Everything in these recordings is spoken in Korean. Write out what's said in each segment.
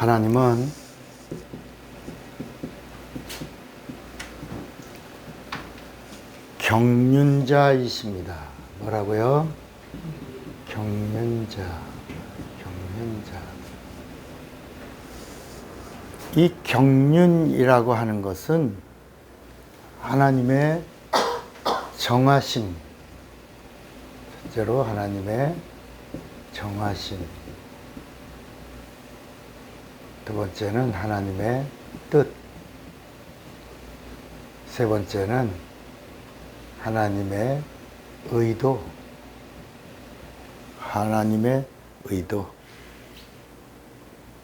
하나님은 경륜자이십니다. 뭐라고요? 경륜자. 이 경륜이라고 하는 것은 하나님의 정하심, 첫째로 하나님의 정하심, 두 번째는 하나님의 뜻, 세 번째는 하나님의 의도,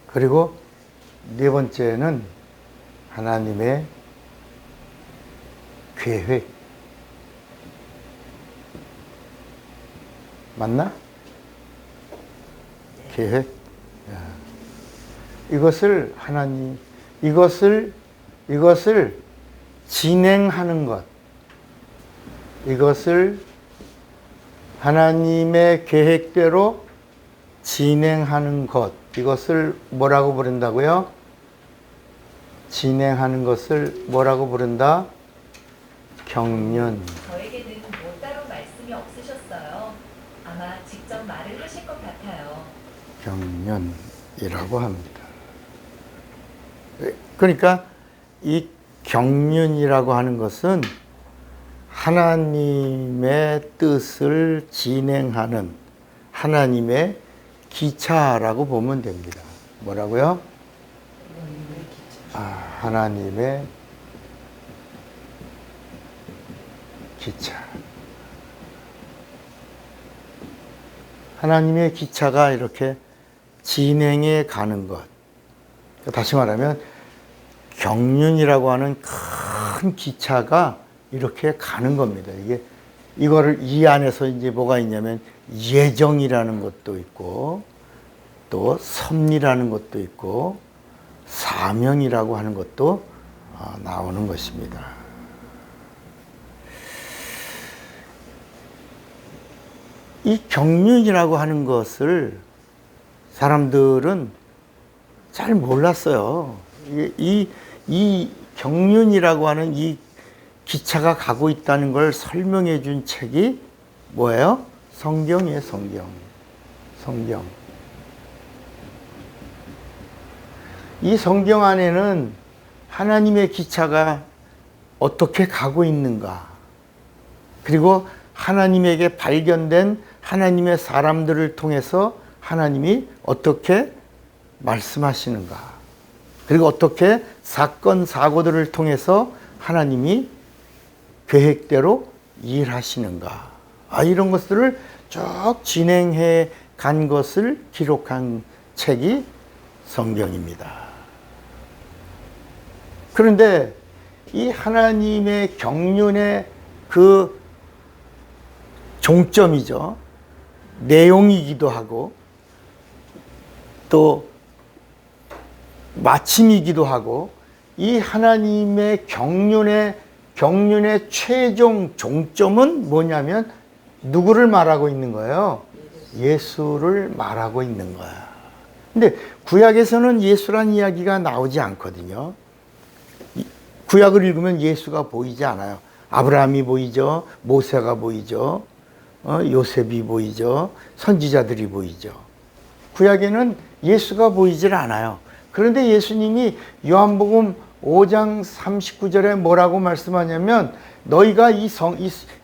그리고 네 번째는 하나님의 계획. 맞나? 계획. 이것을 이것을 진행하는 것. 이것을 하나님의 계획대로 진행하는 것. 이것을 뭐라고 부른다고요? 진행하는 것을 뭐라고 부른다? 경륜. 저에게는 뭐 따로 말씀이 없으셨어요. 아마 직접 말을 하실 것 같아요. 경륜이라고 합니다. 그러니까 이 경륜이라고 하는 것은 하나님의 뜻을 진행하는 하나님의 기차라고 보면 됩니다. 뭐라고요? 하나님의 기차. 하나님의 기차가 이렇게 진행해 가는 것. 다시 말하면 경륜이라고 하는 큰 기차가 이렇게 가는 겁니다. 이거를 이 안에서 이제 뭐가 있냐면 예정이라는 것도 있고 또 섭리라는 것도 있고 사명이라고 하는 것도 나오는 것입니다. 이 경륜이라고 하는 것을 사람들은 잘 몰랐어요. 이 경륜이라고 하는 이 기차가 가고 있다는 걸 설명해 준 책이 뭐예요? 성경이에요, 성경. 이 성경 안에는 하나님의 기차가 어떻게 가고 있는가, 그리고 하나님에게 발견된 하나님의 사람들을 통해서 하나님이 어떻게 말씀하시는가, 그리고 어떻게 사건, 사고들을 통해서 하나님이 계획대로 일하시는가, 이런 것들을 쭉 진행해 간 것을 기록한 책이 성경입니다. 그런데 이 하나님의 경륜의 그 종점이죠. 내용이기도 하고 또 마침이기도 하고, 이 하나님의 경륜의 최종 종점은 뭐냐면 누구를 말하고 있는 거예요? 예수를 말하고 있는 거야. 근데 구약에서는 예수란 이야기가 나오지 않거든요. 구약을 읽으면 예수가 보이지 않아요. 아브라함이 보이죠. 모세가 보이죠. 요셉이 보이죠. 선지자들이 보이죠. 구약에는 예수가 보이질 않아요. 그런데 예수님이 요한복음 5장 39절에 뭐라고 말씀하냐면, 너희가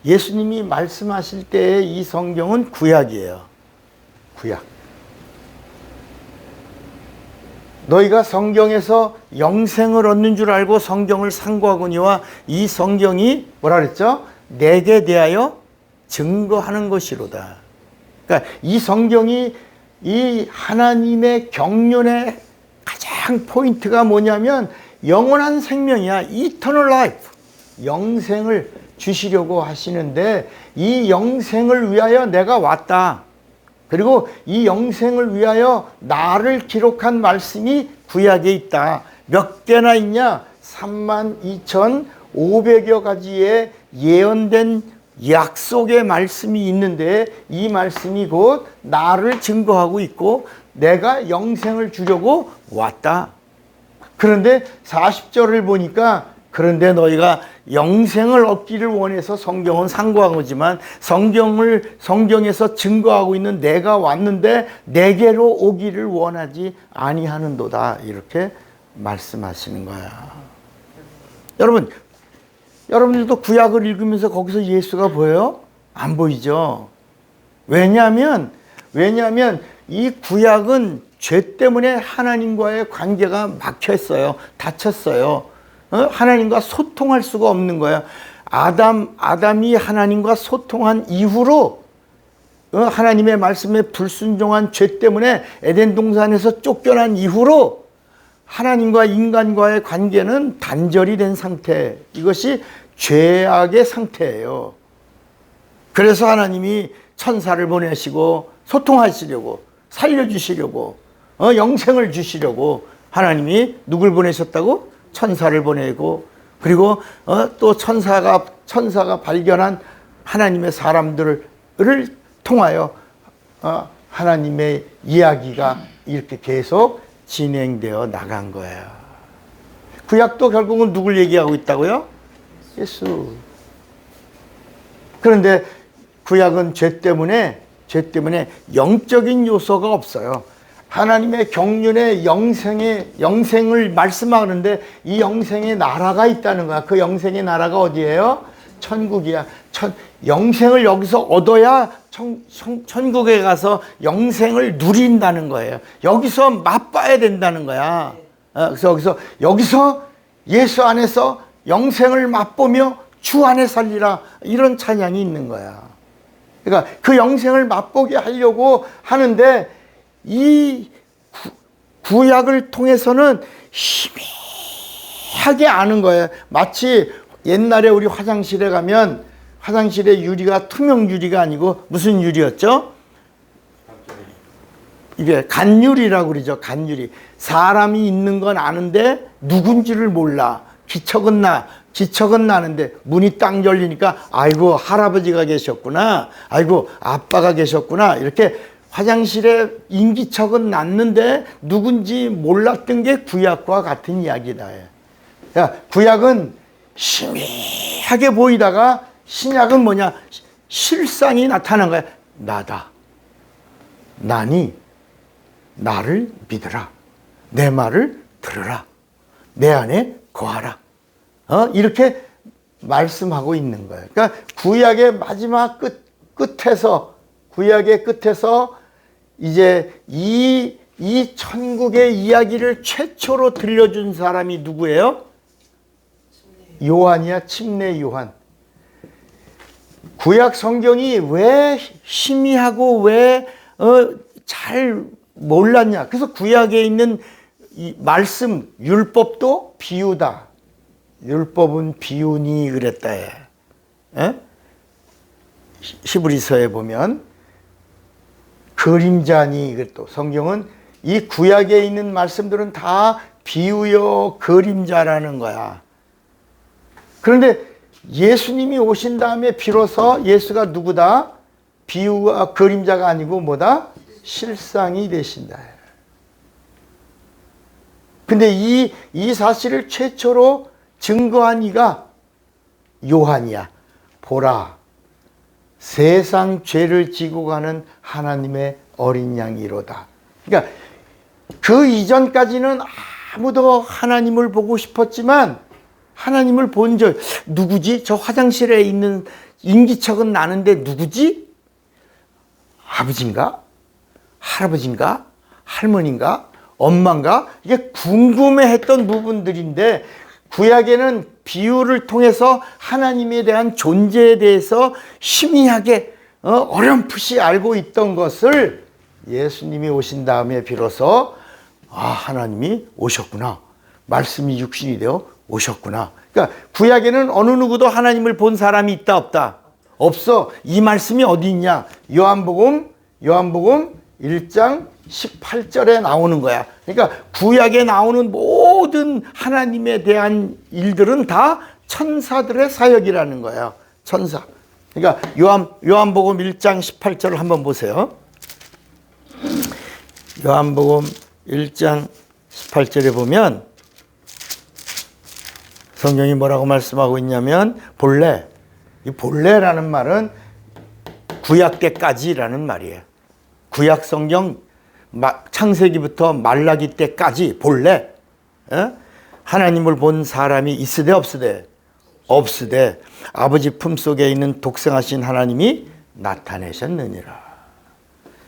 예수님이 말씀하실 때의 이 성경은 구약이에요. 구약. 너희가 성경에서 영생을 얻는 줄 알고 성경을 상고하거니와 이 성경이 뭐라 그랬죠? 내게 대하여 증거하는 것이로다. 그러니까 이 성경이 이 하나님의 경륜의 가장 포인트가 뭐냐면 영원한 생명이야. Eternal life. 영생을 주시려고 하시는데, 이 영생을 위하여 내가 왔다. 그리고 이 영생을 위하여 나를 기록한 말씀이 구약에 있다. 몇 개나 있냐? 32,500여 가지의 예언된 약속의 말씀이 있는데 이 말씀이 곧 나를 증거하고 있고 내가 영생을 주려고 왔다. 그런데 40절을 보니까 그런데 너희가 영생을 얻기를 원해서 성경은 상고한 거지만 성경에서 증거하고 있는 내가 왔는데 내게로 오기를 원하지 아니하는도다. 이렇게 말씀하시는 거야. 여러분들도 구약을 읽으면서 거기서 예수가 보여요? 안 보이죠? 왜냐하면 이 구약은 죄 때문에 하나님과의 관계가 막혔어요. 닫혔어요. 하나님과 소통할 수가 없는 거예요. 아담이 하나님과 소통한 이후로 하나님의 말씀에 불순종한 죄 때문에 에덴 동산에서 쫓겨난 이후로 하나님과 인간과의 관계는 단절이 된 상태. 이것이 죄악의 상태예요. 그래서 하나님이 천사를 보내시고 소통하시려고 살려주시려고 영생을 주시려고 하나님이 누굴 보내셨다고? 천사를 보내고 그리고 또 천사가 발견한 하나님의 사람들을 통하여 하나님의 이야기가 이렇게 계속 진행되어 나간 거예요. 구약도 결국은 누굴 얘기하고 있다고요? 예수. 그런데 구약은 죄 때문에 영적인 요소가 없어요. 하나님의 경륜의 영생을 말씀하는데 이 영생의 나라가 있다는 거야. 그 영생의 나라가 어디예요? 천국이야. 영생을 여기서 얻어야 천국에 가서 영생을 누린다는 거예요. 여기서 맛봐야 된다는 거야. 그래서 여기서 예수 안에서 영생을 맛보며 주 안에 살리라. 이런 찬양이 있는 거야. 그러니까 그 영생을 맛보게 하려고 하는데 이 구약을 통해서는 희미하게 아는 거예요. 마치 옛날에 우리 화장실에 가면 화장실의 유리가 투명 유리가 아니고 무슨 유리였죠? 이게 간유리라고 그러죠. 간유리. 사람이 있는 건 아는데 누군지를 몰라. 기척은 나는데 문이 딱 열리니까 아이고 할아버지가 계셨구나. 아이고 아빠가 계셨구나. 이렇게 화장실에 인기척은 났는데 누군지 몰랐던 게 구약과 같은 이야기다. 구약은 희미하게 보이다가 신약은 뭐냐? 실상이 나타난 거야. 나다. 나니 나를 믿으라. 내 말을 들으라. 내 안에 거하라. 이렇게 말씀하고 있는 거예요. 그러니까 구약의 마지막 구약의 끝에서 이제 이 천국의 이야기를 최초로 들려준 사람이 누구예요? 요한이야. 침례 요한. 구약 성경이 왜 희미하고 왜 잘 몰랐냐? 그래서 구약에 있는 이 말씀 율법도 비유다. 율법은 비유니 그랬다 해. 히브리서에 보면 그림자니 그랬다. 성경은 이 구약에 있는 말씀들은 다 비유요 그림자라는 거야. 그런데 예수님이 오신 다음에 비로소 예수가 누구다? 비유와 그림자가 아니고 뭐다? 실상이 되신다. 근데 이 사실을 최초로 증거한 이가 요한이야. 보라, 세상 죄를 지고 가는 하나님의 어린 양이로다. 그러니까 그 이전까지는 아무도 하나님을 보고 싶었지만 하나님을 본 적 누구지? 저 화장실에 있는 인기척은 나는데 누구지? 아버지인가? 할아버지인가? 할머니인가? 엄마인가? 이게 궁금해했던 부분들인데 구약에는 비유를 통해서 하나님에 대한 존재에 대해서 희미하게 어렴풋이 알고 있던 것을 예수님이 오신 다음에 비로소 하나님이 오셨구나. 말씀이 육신이 되어 오셨구나. 그러니까 구약에는 어느 누구도 하나님을 본 사람이 있다 없다? 없어. 이 말씀이 어디 있냐? 요한복음 1장 18절에 나오는 거야. 그러니까 구약에 나오는 모든 하나님에 대한 일들은 다 천사들의 사역이라는 거예요. 천사. 그러니까 요한복음 1장 18절을 한번 보세요. 요한복음 1장 18절에 보면 성경이 뭐라고 말씀하고 있냐면 본래, 이 본래라는 말은 구약 때까지라는 말이에요. 구약 성경 창세기부터 말라기 때까지 본래 하나님을 본 사람이 있으되 없으되 없으되 아버지 품속에 있는 독생하신 하나님이 나타내셨느니라.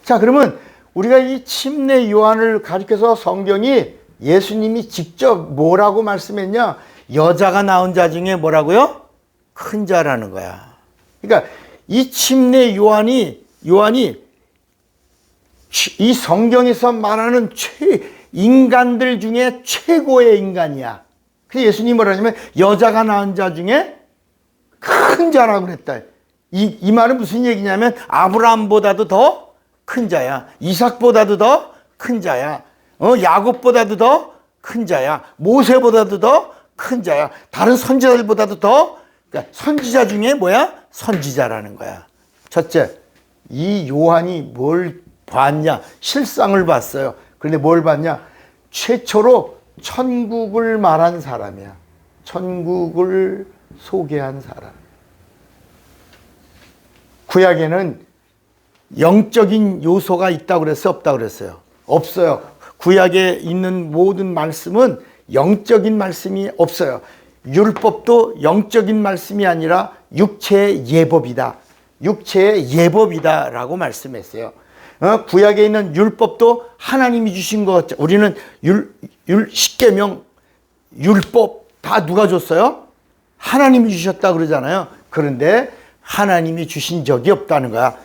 자, 그러면 우리가 이 침례 요한을 가리켜서 성경이 예수님이 직접 뭐라고 말씀했냐? 여자가 낳은 자 중에 뭐라고요? 큰 자라는 거야. 그러니까 이 침례 요한이 이 성경에서 말하는 인간들 중에 최고의 인간이야. 그래서 예수님이 뭐라냐면 여자가 낳은 자 중에 큰 자라고 그랬다. 이 말은 무슨 얘기냐면 아브라함보다도 더 큰 자야. 이삭보다도 더 큰 자야. 야곱보다도 더 큰 자야. 모세보다도 더 큰 자야. 다른 선지자들보다도 더, 그러니까 선지자 중에 뭐야? 선지자라는 거야. 첫째, 이 요한이 뭘 봤냐? 실상을 봤어요. 그런데 뭘 봤냐? 최초로 천국을 말한 사람이야. 천국을 소개한 사람. 구약에는 영적인 요소가 있다고 그랬어요? 없다고 그랬어요? 없어요. 구약에 있는 모든 말씀은 영적인 말씀이 없어요. 율법도 영적인 말씀이 아니라 육체의 예법이다. 육체의 예법이다라고 말씀했어요. 구약에 있는 율법도 하나님이 주신 것. 우리는 십계명, 율법 다 누가 줬어요? 하나님이 주셨다 그러잖아요. 그런데 하나님이 주신 적이 없다는 거야.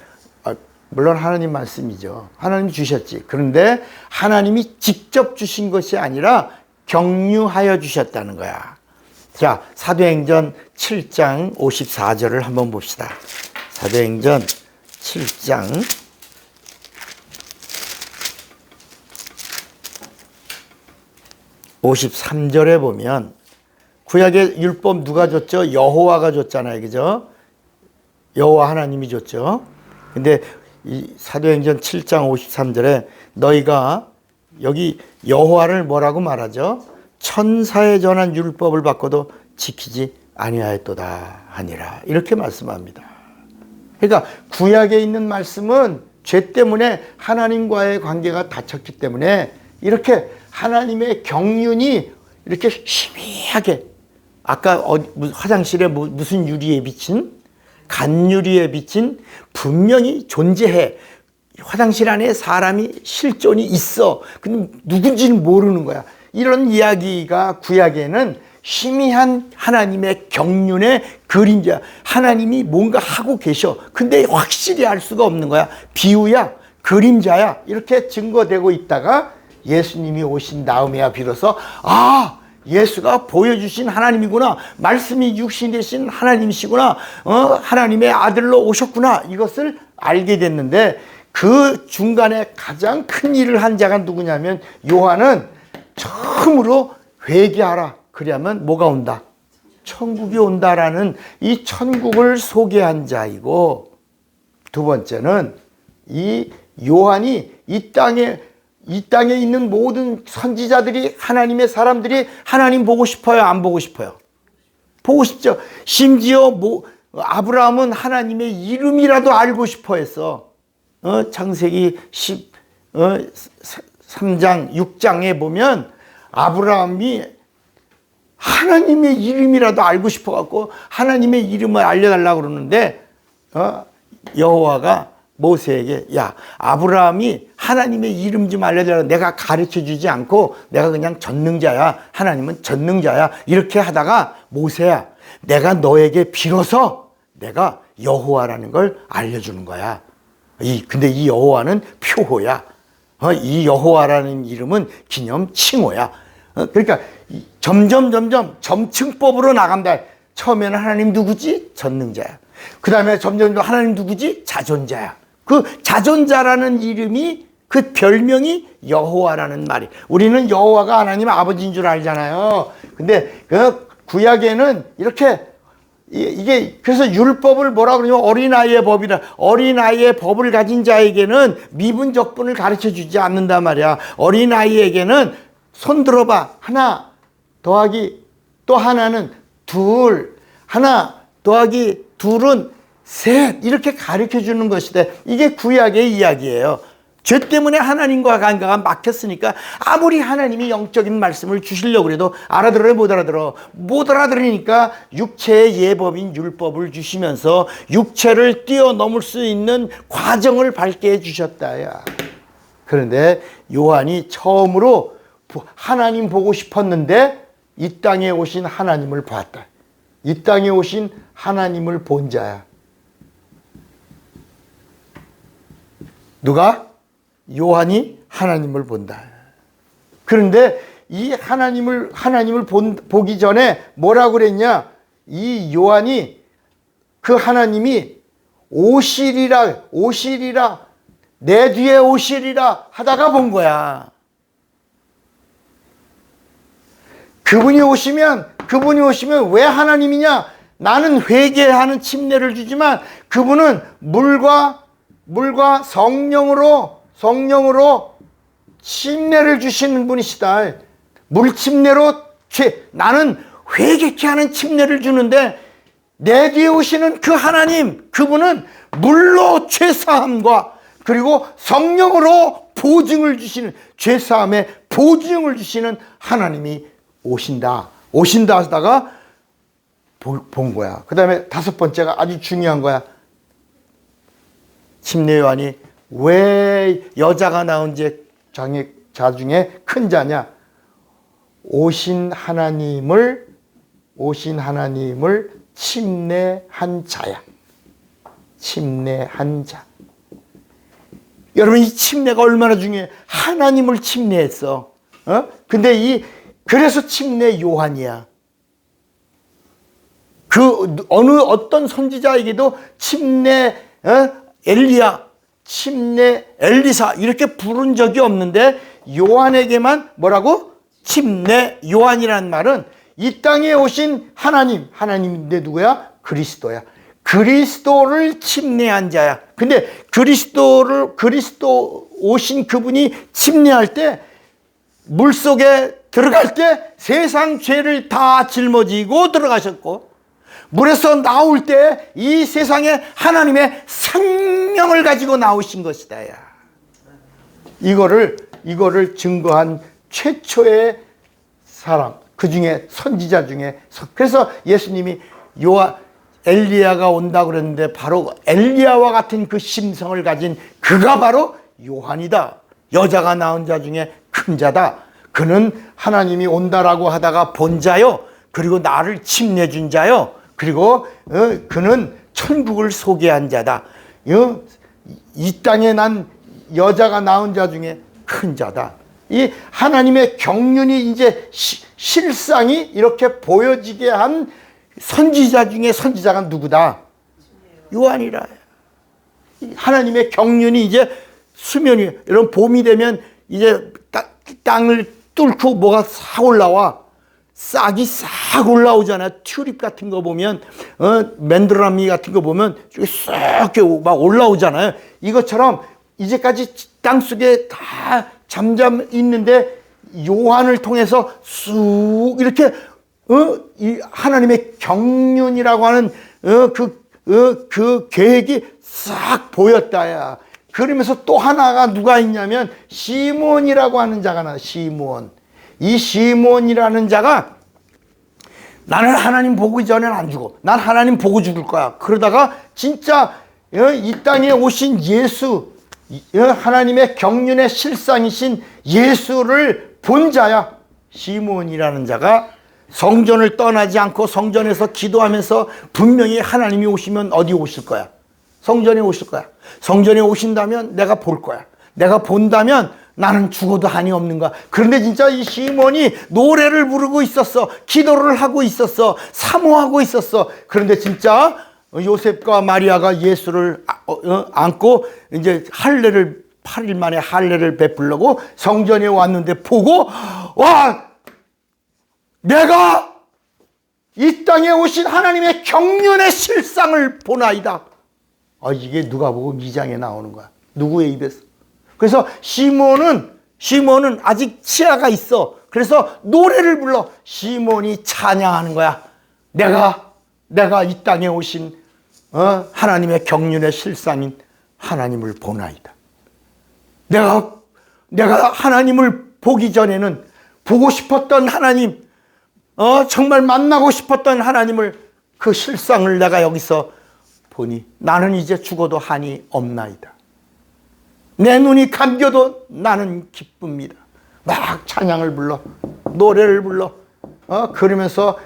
물론 하나님 말씀이죠. 하나님이 주셨지. 그런데 하나님이 직접 주신 것이 아니라 경유하여 주셨다는 거야. 자, 사도행전 7장 54절을 한번 봅시다. 사도행전 7장 53절에 보면 구약의 율법 누가 줬죠? 여호와가 줬잖아요. 그죠? 여호와 하나님이 줬죠. 근데 이 사도행전 7장 53절에 너희가 여기 여호와를 뭐라고 말하죠? 천사에 전한 율법을 받고도 지키지 아니하였도다 하니라. 이렇게 말씀합니다. 그러니까 구약에 있는 말씀은 죄 때문에 하나님과의 관계가 닫혔기 때문에 이렇게 하나님의 경륜이 이렇게 희미하게 아까 화장실에 무슨 유리에 비친 간유리에 비친 분명히 존재해. 화장실 안에 사람이 실존이 있어. 근데 누군지는 모르는 거야. 이런 이야기가 구약에는 희미한 하나님의 경륜의 그림자. 하나님이 뭔가 하고 계셔. 근데 확실히 알 수가 없는 거야. 비유야, 그림자야. 이렇게 증거되고 있다가 예수님이 오신 다음에야 비로소 예수가 보여주신 하나님이구나. 말씀이 육신이 되신 하나님이시구나. 하나님의 아들로 오셨구나. 이것을 알게 됐는데 그 중간에 가장 큰 일을 한 자가 누구냐면 요한은 처음으로 회개하라. 그러면 뭐가 온다? 천국이 온다라는 이 천국을 소개한 자이고, 두 번째는 이 요한이 이 땅에 있는 모든 선지자들이, 하나님의 사람들이 하나님 보고 싶어요? 안 보고 싶어요? 보고 싶죠. 심지어 아브라함은 하나님의 이름이라도 알고 싶어 했어. 창세기 13장 6장에 보면 아브라함이 하나님의 이름이라도 알고 싶어 갖고 하나님의 이름을 알려달라고 그러는데 여호와가 모세에게 야, 아브라함이 하나님의 이름 좀 알려달라고 내가 가르쳐 주지 않고 내가 그냥 전능자야. 하나님은 전능자야. 이렇게 하다가 모세야, 내가 너에게 비로소 내가 여호와라는 걸 알려주는 거야. 근데 이 여호와는 표호야. 이 여호와라는 이름은 기념 칭호야. 그러니까 점점 점층법으로 나간다. 처음에는 하나님 누구지? 전능자야. 그 다음에 점점 하나님 누구지? 자존자야. 그 자존자라는 이름이, 그 별명이 여호와라는 말이. 우리는 여호와가 하나님 아버지인 줄 알잖아요. 근데 그 구약에는 이렇게 이게 그래서 율법을 뭐라 그러냐면 어린아이의 법이라. 어린아이의 법을 가진 자에게는 미분적분을 가르쳐 주지 않는단 말이야. 어린아이에게는 손 들어봐. 하나 더하기 또 하나는 둘. 하나 더하기 둘은 셋. 이렇게 가르쳐 주는 것이다. 이게 구약의 이야기예요. 죄 때문에 하나님과 관계가 막혔으니까 아무리 하나님이 영적인 말씀을 주시려고 해도 알아들어요, 못 알아들어. 못 알아들으니까 육체의 예법인 율법을 주시면서 육체를 뛰어넘을 수 있는 과정을 밟게 해주셨다야. 그런데 요한이 처음으로 하나님 보고 싶었는데 이 땅에 오신 하나님을 봤다. 이 땅에 오신 하나님을 본 자야. 누가? 요한이 하나님을 본다. 그런데 이 하나님을 보기 전에 뭐라고 그랬냐? 이 요한이 그 하나님이 오시리라 내 뒤에 오시리라 하다가 본 거야. 그분이 오시면 왜 하나님이냐? 나는 회개하는 침례를 주지만 그분은 물과 성령으로 침례를 주시는 분이시다. 물 침례로 나는 회개케 하는 침례를 주는데 내 뒤에 오시는 그 하나님, 그분은 물로 죄사함과 그리고 성령으로 보증을 주시는, 죄사함의 보증을 주시는 하나님이 오신다 하다가 본 거야. 그 다음에 다섯 번째가 아주 중요한 거야. 침례 요한이 왜 여자가 낳은 자 중에 큰 자냐? 오신 하나님을 침례한 자야. 침례한 자. 여러분, 이 침례가 얼마나 중요해. 하나님을 침례했어. 근데 그래서 침례 요한이야. 어떤 선지자에게도 침례 엘리야, 침례 엘리사 이렇게 부른 적이 없는데 요한에게만 뭐라고? 침례 요한이라는 말은 이 땅에 오신 하나님인데 누구야? 그리스도야. 그리스도를 침례한 자야. 근데 그리스도 오신 그분이 침례할 때 물속에 들어갈 때 세상 죄를 다 짊어지고 들어가셨고, 물에서 나올 때 이 세상에 하나님의 생명을 가지고 나오신 것이다. 야. 이거를 증거한 최초의 사람, 그 중에 선지자 중에, 그래서 예수님이 엘리야가 온다고 그랬는데 바로 엘리야와 같은 그 심성을 가진 그가 바로 요한이다. 여자가 낳은 자 중에 큰 자다. 그는 하나님이 온다라고 하다가 본 자요. 그리고 나를 침례 준 자요. 그리고 그는 천국을 소개한 자다. 이 땅에 난 여자가 낳은 자 중에 큰 자다. 이 하나님의 경륜이 이제 실상이 이렇게 보여지게 한 선지자 중에 선지자가 누구다? 요한이라. 하나님의 경륜이 이제 수면이, 이런 봄이 되면 이제 땅을 뚫고 뭐가 싹 올라와. 싹이 싹 올라오잖아. 튤립 같은 거 보면, 맨드라미 같은 거 보면 싹 막 올라오잖아요. 이것처럼 이제까지 땅 속에 다 잠잠 있는데 요한을 통해서 쑥 이렇게 이 하나님의 경륜이라고 하는 그 계획이 싹 보였다야. 그러면서 또 하나가 누가 있냐면 시몬이라고 하는 자가 나. 시몬. 이 시몬이라는 자가 나는 하나님 보기 전에는 안 죽어. 난 하나님 보고 죽을 거야. 그러다가 진짜 이 땅에 오신 예수, 하나님의 경륜의 실상이신 예수를 본 자야. 시몬이라는 자가 성전을 떠나지 않고 성전에서 기도하면서 분명히 하나님이 오시면 어디 오실 거야? 성전에 오실 거야. 성전에 오신다면 내가 볼 거야. 내가 본다면 나는 죽어도 한이 없는 거야. 그런데 진짜 이 시몬이 노래를 부르고 있었어. 기도를 하고 있었어. 사모하고 있었어. 그런데 진짜 요셉과 마리아가 예수를 안고 이제 8일 만에 할례를 베풀려고 성전에 왔는데 보고, 와! 내가 이 땅에 오신 하나님의 경륜의 실상을 보나이다. 이게 누가복음 2장에 나오는 거야. 누구의 입에서? 그래서 시몬은 아직 치아가 있어. 그래서 노래를 불러. 시몬이 찬양하는 거야. 내가 이 땅에 오신 하나님의 경륜의 실상인 하나님을 보나이다. 내가 하나님을 보기 전에는 보고 싶었던 하나님, 정말 만나고 싶었던 하나님을, 그 실상을 내가 여기서 보니 나는 이제 죽어도 한이 없나이다. 내 눈이 감겨도 나는 기쁩니다. 막 찬양을 불러, 노래를 불러. 그러면서,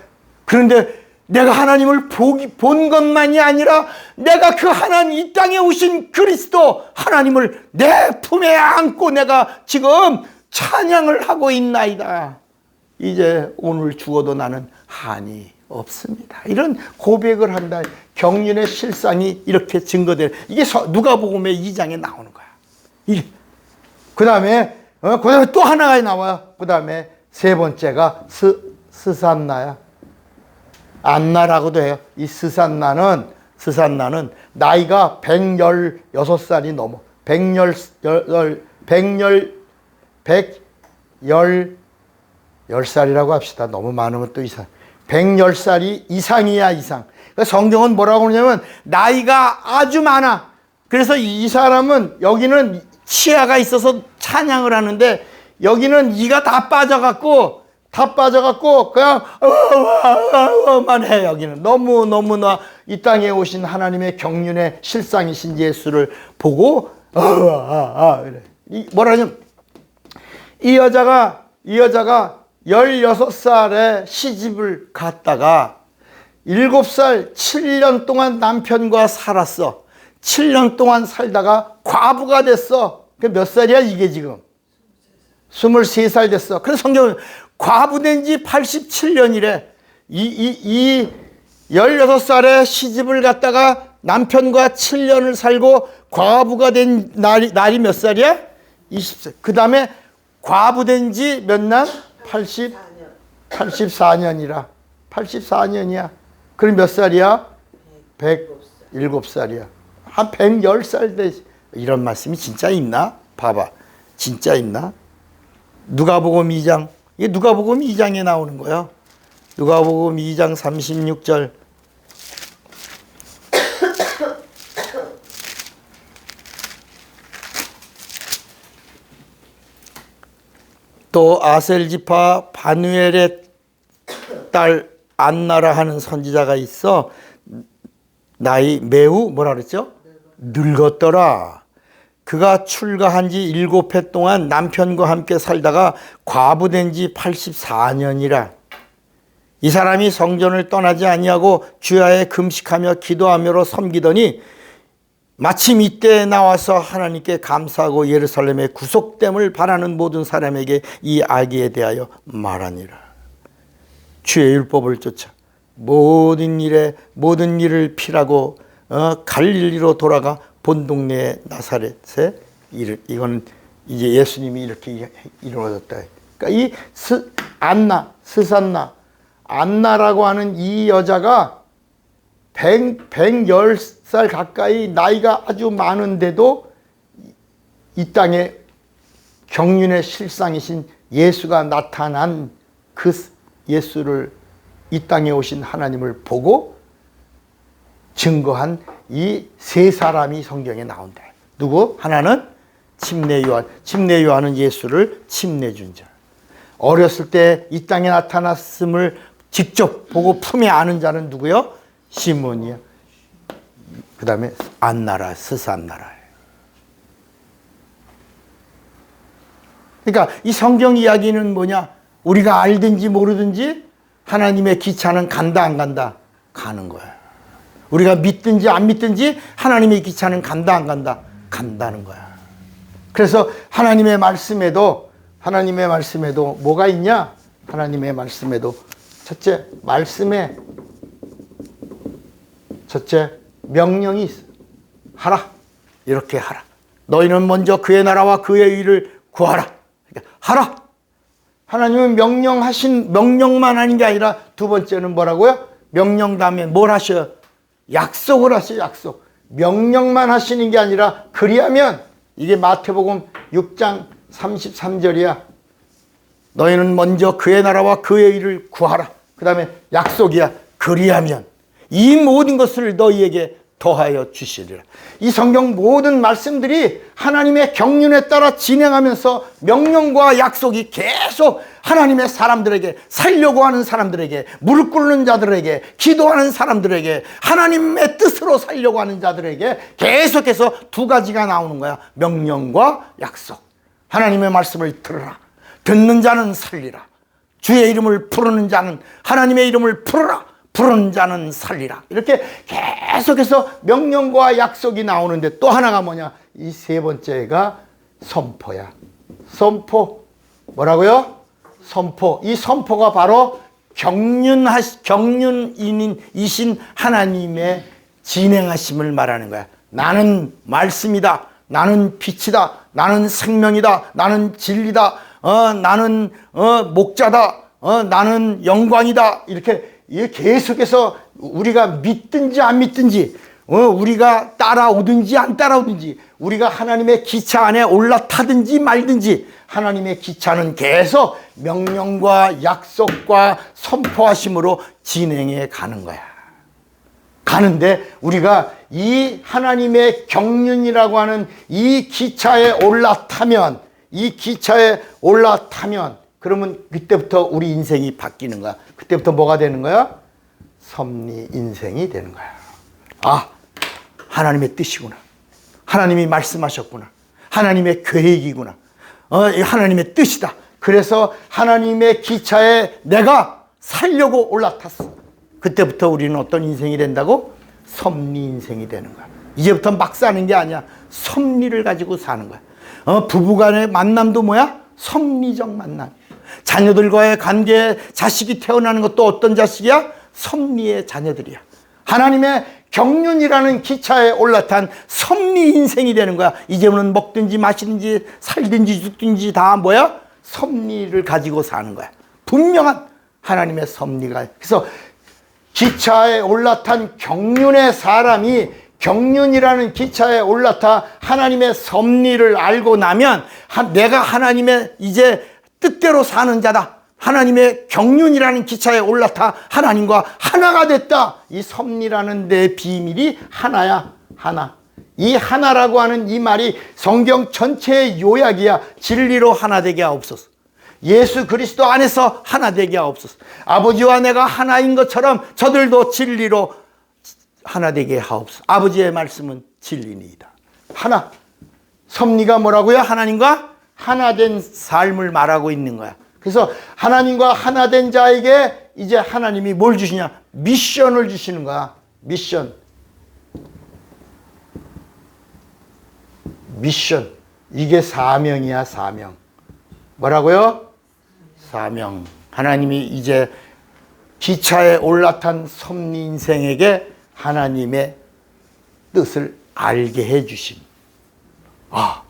그런데 내가 하나님을 본 것만이 아니라 내가 그 하나님, 이 땅에 오신 그리스도 하나님을 내 품에 안고 내가 지금 찬양을 하고 있나이다. 이제 오늘 죽어도 나는 한이 없습니다. 이런 고백을 한다. 경륜의 실상이 이렇게 증거될, 이게 누가복음의 2장에 나오는 거야. 그 다음에 또 하나가 나와요. 그 다음에 세 번째가 스산나야. 안나라고도 해요. 이 스산나는 나이가 116살이 넘어. 110살이라고 합시다. 너무 많으면 또 이상. 110살이 이상이야, 이상. 그러니까 성경은 뭐라고 그러냐면 나이가 아주 많아. 그래서 이 사람은, 여기는 치아가 있어서 찬양을 하는데 여기는 이가 다 빠져갖고 그냥 만 해. 여기는 너무나 이 땅에 오신 하나님의 경륜의 실상이신 예수를 보고 그래. 뭐라냐면 이 여자가 16살에 시집을 갔다가 7살 7년 동안 남편과 살았어. 7년 동안 살다가 과부가 됐어. 그 몇 살이야 이게 지금? 23살 됐어. 그래서 성경은 과부된 지 87년이래. 이 16살에 시집을 갔다가 남편과 7년을 살고 과부가 된 날이 몇 살이야? 20살. 그 다음에 과부된 지 몇 년? 84년이라. 84년이야. 그럼 몇 살이야? 107살이야. 한 110살 돼. 이런 말씀이 진짜 있나? 봐봐. 진짜 있나? 누가복음 2장. 이게 누가복음 2장에 나오는 거야. 누가복음 2장 36절. 또 아셀 지파 바누엘의 딸 안나라 하는 선지자가 있어. 나이 매우 뭐라 그랬죠? 늙었더라. 그가 출가한 지 7해 동안 남편과 함께 살다가 과부된 지 84년이라. 이 사람이 성전을 떠나지 아니하고 주야에 금식하며 기도하며로 섬기더니 마침 이때 나와서 하나님께 감사하고 예루살렘의 구속됨을 바라는 모든 사람에게 이 아기에 대하여 말하니라. 주의 율법을 쫓아 모든 일을 피라고 갈릴리로 돌아가 본 동네 나사렛에 이건 이제 예수님이 이렇게 이루어졌다. 그러니까 이 안나라고 하는 이 여자가 110살 가까이 나이가 아주 많은데도 이 땅에 경륜의 실상이신 예수가 나타난 그 예수를, 이 땅에 오신 하나님을 보고 증거한 이 세 사람이 성경에 나온다. 누구? 하나는 침례 요한. 침례 요한은 예수를 침례준 자. 어렸을 때 이 땅에 나타났음을 직접 보고 품에 안은 자는 누구요? 시몬이요. 그 다음에 안나라, 스산나라예요. 그러니까 이 성경 이야기는 뭐냐? 우리가 알든지 모르든지 하나님의 기차는 간다 안 간다? 가는 거야. 우리가 믿든지 안 믿든지 하나님의 기차는 간다 안 간다? 간다는 거야. 그래서 하나님의 말씀에도 뭐가 있냐? 하나님의 말씀에도 첫째 명령이 있어. 하라. 이렇게 하라. 너희는 먼저 그의 나라와 그의 의를 구하라. 하라. 하나님은 명령만 하는 게 아니라 두 번째는 뭐라고요? 명령 다음에 뭘 하셔요? 약속을 하세요. 약속. 명령만 하시는 게 아니라 그리하면, 이게 마태복음 6장 33절이야. 너희는 먼저 그의 나라와 그의 일을 구하라. 그 다음에 약속이야. 그리하면 이 모든 것을 너희에게 더하여 주시리라. 이 성경 모든 말씀들이 하나님의 경륜에 따라 진행하면서 명령과 약속이 계속 하나님의 사람들에게, 살려고 하는 사람들에게, 무릎 꿇는 자들에게, 기도하는 사람들에게, 하나님의 뜻으로 살려고 하는 자들에게 계속해서 두 가지가 나오는 거야. 명령과 약속. 하나님의 말씀을 들으라. 듣는 자는 살리라. 주의 이름을 부르는 자는, 하나님의 이름을 부르라. 부르는 자는 살리라. 이렇게 계속해서 명령과 약속이 나오는데, 또 하나가 뭐냐? 이 세 번째가 선포야. 선포. 뭐라고요? 선포. 이 선포가 바로 경륜인이신 하나님의 진행하심을 말하는 거야. 나는 말씀이다. 나는 빛이다. 나는 생명이다. 나는 진리다. 나는 목자다. 나는 영광이다. 이렇게 계속해서 우리가 믿든지 안 믿든지, 우리가 따라오든지 안 따라오든지, 우리가 하나님의 기차 안에 올라타든지 말든지, 하나님의 기차는 계속 명령과 약속과 선포하심으로 진행해 가는 거야. 가는데 우리가 이 하나님의 경륜이라고 하는 이 기차에 올라타면, 그러면 그때부터 우리 인생이 바뀌는 거야. 그때부터 뭐가 되는 거야? 섭리 인생이 되는 거야. 아, 하나님의 뜻이구나. 하나님이 말씀하셨구나. 하나님의 계획이구나. 하나님의 뜻이다. 그래서 하나님의 기차에 내가 살려고 올라탔어. 그때부터 우리는 어떤 인생이 된다고? 섭리 인생이 되는 거야. 이제부터 막 사는 게 아니야. 섭리를 가지고 사는 거야. 부부간의 만남도 뭐야? 섭리적 만남. 자녀들과의 관계, 자식이 태어나는 것도 어떤 자식이야? 섭리의 자녀들이야. 하나님의 경륜이라는 기차에 올라탄 섭리 인생이 되는 거야. 이제는 먹든지 마시든지 살든지 죽든지 다 뭐야? 섭리를 가지고 사는 거야. 분명한 하나님의 섭리가. 그래서 기차에 올라탄 경륜의 사람이 경륜이라는 기차에 올라타 하나님의 섭리를 알고 나면, 내가 하나님의 이제 뜻대로 사는 자다. 하나님의 경륜이라는 기차에 올라타 하나님과 하나가 됐다. 이 섭리라는 내 비밀이 하나야. 하나. 이 하나라고 하는 이 말이 성경 전체의 요약이야. 진리로 하나 되게 하옵소서. 예수 그리스도 안에서 하나 되게 하옵소서. 아버지와 내가 하나인 것처럼 저들도 진리로 하나 되게 하옵소서. 아버지의 말씀은 진리니이다. 하나. 섭리가 뭐라고요? 하나님과 하나 된 삶을 말하고 있는 거야. 그래서 하나님과 하나 된 자에게 이제 하나님이 뭘 주시냐? 미션을 주시는 거야. 미션. 이게 사명이야. 사명. 뭐라고요? 사명. 하나님이 이제 기차에 올라탄 섭리 인생에게 하나님의 뜻을 알게 해 주심. 아,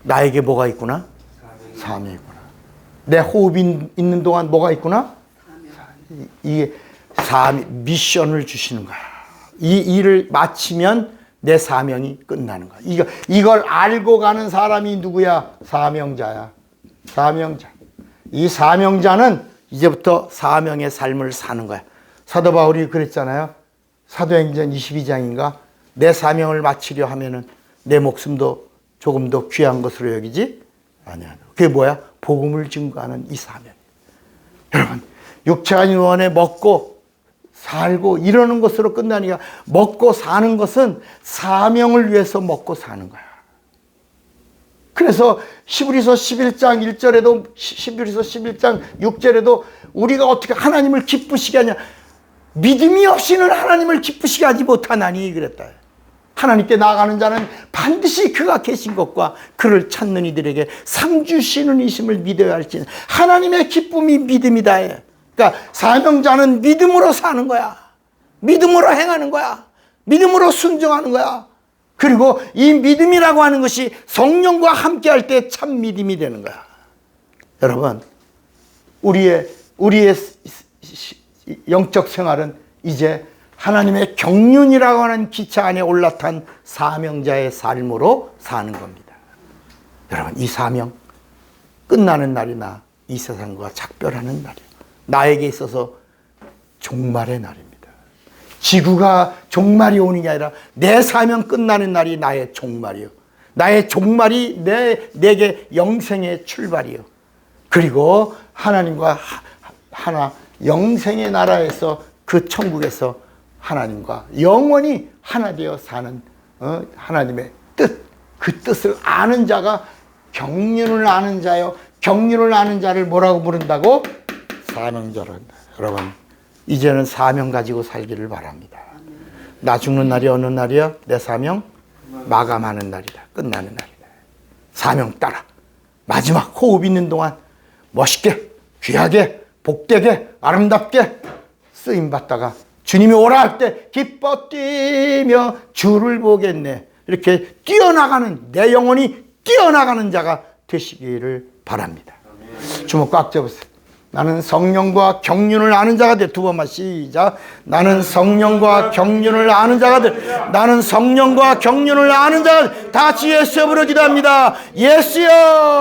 나에게 뭐가 있구나? 사명이 있구나. 내 호흡이 있는 동안 뭐가 있구나? 이게 미션을 주시는 거야. 이 일을 마치면 내 사명이 끝나는 거야. 이걸 알고 가는 사람이 누구야? 사명자야. 사명자. 이 사명자는 이제부터 사명의 삶을 사는 거야. 사도 바울이 그랬잖아요. 사도행전 22장인가? 내 사명을 마치려 하면은 내 목숨도 조금 더 귀한 것으로 여기지 아니야. 그게 뭐야? 복음을 증거하는 이 사명. 여러분, 육체가 인원에 먹고 살고 이러는 것으로 끝나니까, 먹고 사는 것은 사명을 위해서 먹고 사는 거야. 그래서 히브리서 11장 1절에도, 히브리서 11장 6절에도 우리가 어떻게 하나님을 기쁘시게 하냐? 믿음이 없이는 하나님을 기쁘시게 하지 못하나니 그랬다. 하나님께 나아가는 자는 반드시 그가 계신 것과 그를 찾는 이들에게 상 주시는 이심을 믿어야 할지니 하나님의 기쁨이 믿음이다. 그러니까 사명자는 믿음으로 사는 거야. 믿음으로 행하는 거야. 믿음으로 순종하는 거야. 그리고 이 믿음이라고 하는 것이 성령과 함께 할 때 참 믿음이 되는 거야. 여러분, 우리의 영적 생활은 이제 하나님의 경륜이라고 하는 기차 안에 올라탄 사명자의 삶으로 사는 겁니다. 여러분, 이 사명 끝나는 날이나 이 세상과 작별하는 날이에요. 나에게 있어서 종말의 날입니다. 지구가 종말이 오는 게 아니라 내 사명 끝나는 날이 나의 종말이요. 나의 종말이 내게 영생의 출발이요. 그리고 하나님과 하나 영생의 나라에서 그 천국에서 하나님과 영원히 하나 되어 사는 하나님의 뜻, 그 뜻을 아는 자가 경륜을 아는 자요. 경륜을 아는 자를 뭐라고 부른다고? 사명자로 한다. 여러분, 이제는 사명 가지고 살기를 바랍니다. 나 죽는 날이 어느 날이야? 내 사명 마감하는 날이다. 끝나는 날이다. 사명 따라 마지막 호흡 있는 동안 멋있게, 귀하게, 복되게, 아름답게 쓰임받다가 주님이 오라 할 때 기뻐 뛰며 주를 보겠네. 이렇게 뛰어나가는, 내 영혼이 뛰어나가는 자가 되시기를 바랍니다. 주먹 꽉 잡으세요. 나는 성령과 경륜을 아는 자가 돼. 두 번만 시작. 나는 성령과 경륜을 아는 자가 돼. 나는 성령과 경륜을 아는 자가 돼. 다 같이 예수여 부르기도 합니다. 예수여.